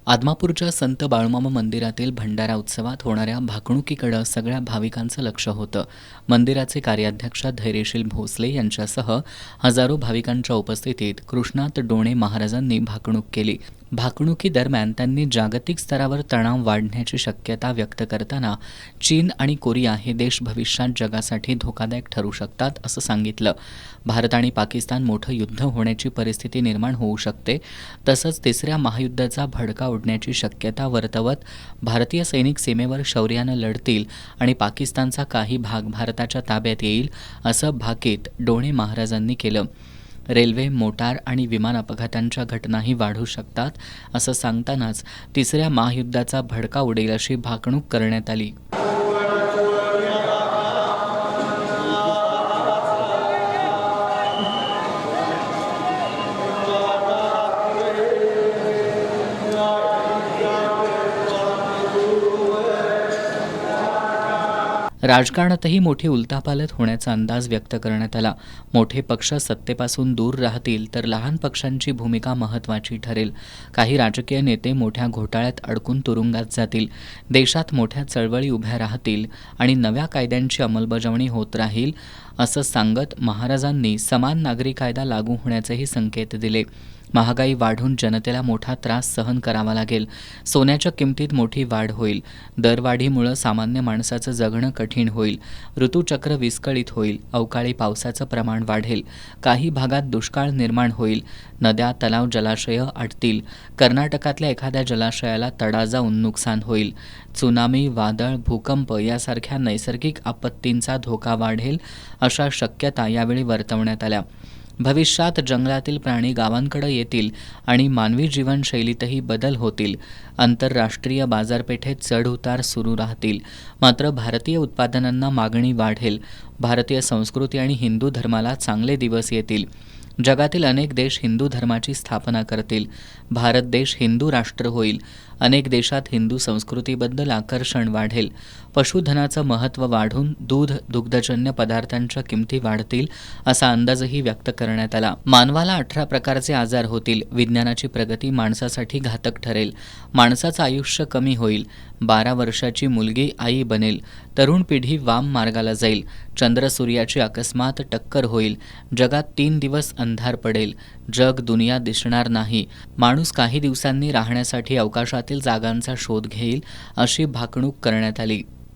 आदमापूरच्या संत बाळूमामा मंदिरातील भंडारा उत्सवात होणाऱ्या भाकणुकीकडे सगळ्या भाविकांचं लक्ष होतं. मंदिराचे कार्याध्यक्ष धैर्यशील भोसले यांच्यासह हजारो भाविकांच्या उपस्थितीत कृष्णात डोणे महाराजांनी भाकणूक केली. भाकणुकीदरम्यान त्यांनी जागतिक स्तरावर तणाव वाढण्याची शक्यता व्यक्त करताना चीन आणि कोरिया हे देश भविष्यात जगासाठी धोकादायक ठरू शकतात असं सांगितलं. भारत आणि पाकिस्तान मोठं युद्ध होण्याची परिस्थिती निर्माण होऊ शकते, तसंच तिसऱ्या महायुद्धाचा भडका उडण्याची शक्यता वर्तवत भारतीय सैनिक सीमेवर शौर्यानं लढतील आणि पाकिस्तानचा काही भाग भारताच्या ताब्यात येईल असं भाकीत डोणे महाराजांनी केलं. रेल्वे, मोटार आणि विमान अपघातांच्या घटनाही वाढू शकतात असं सांगतानाच तिसऱ्या महायुद्धाचा भडका उडेल अशी भाकणूक करण्यात आली. राजकारणातही मोठी उलथापालथ होण्याचा अंदाज व्यक्त करण्यात आला. मोठे पक्ष सत्तेपासून दूर राहतील तर लहान पक्षांची भूमिका महत्त्वाची ठरेल. काही राजकीय नेते मोठ्या घोटाळ्यात अडकून तुरुंगात जातील. देशात मोठ्या चळवळी उभ्या राहतील आणि नव्या कायद्यांची अंमलबजावणी होत राहील असं सांगत महाराजांनी समान नागरी कायदा लागू होण्याचेही संकेत दिले. महागाई वाढून जनतेला मोठा त्रास सहन करावा लागेल. सोन्याच्या किमतीत मोठी वाढ होईल. दरवाढीमुळं सामान्य माणसाचं जगणं कठीण होईल. ऋतुचक्र विस्कळीत होईल. अवकाळी पावसाचं प्रमाण वाढेल. काही भागात दुष्काळ निर्माण होईल. नद्या, तलाव, जलाशयं आटतील. कर्नाटकातल्या एखाद्या जलाशयाला तडा जाऊन नुकसान होईल. त्सुनामी, वादळ, भूकंप यासारख्या नैसर्गिक आपत्तींचा धोका वाढेल अशा शक्यता यावेळी वर्तवण्यात आल्या. भविष्यात जंगलातील प्राणी गावांकडे येतील आणि मानवी जीवनशैलीतही बदल होतील. आंतरराष्ट्रीय बाजारपेठेत चढउतार सुरू राहतील. मात्र भारतीय उत्पादनांना मागणी वाढेल. भारतीय संस्कृती आणि हिंदू धर्माला चांगले दिवस येतील. जगातील अनेक देश हिंदू धर्माची स्थापना करतील. भारत देश हिंदू राष्ट्र होईल. अनेक देशात हिंदू संस्कृतीबद्दल आकर्षण वाढेल. पशुधनाचं महत्त्व वाढून दूध, दुग्धजन्य पदार्थांच्या किमती वाढतील असा अंदाजही व्यक्त करण्यात आला. मानवाला 18 प्रकारचे आजार होतील. विज्ञानाची प्रगती माणसासाठी घातक ठरेल. माणसाचं आयुष्य कमी होईल. 12 वर्षाची मुलगी आई बनेल. तरुण पिढी वाम मार्गाला जाईल. चंद्र सूर्याची अकस्मात टक्कर होईल. जगात 3 दिवस अंधार पडेल. जग दुनिया दिसणार नाही. माणूस काही दिवसांनी राहण्यासाठी अवकाशातील जागांचा शोध घेईल अशी भाकणूक करण्यात आली.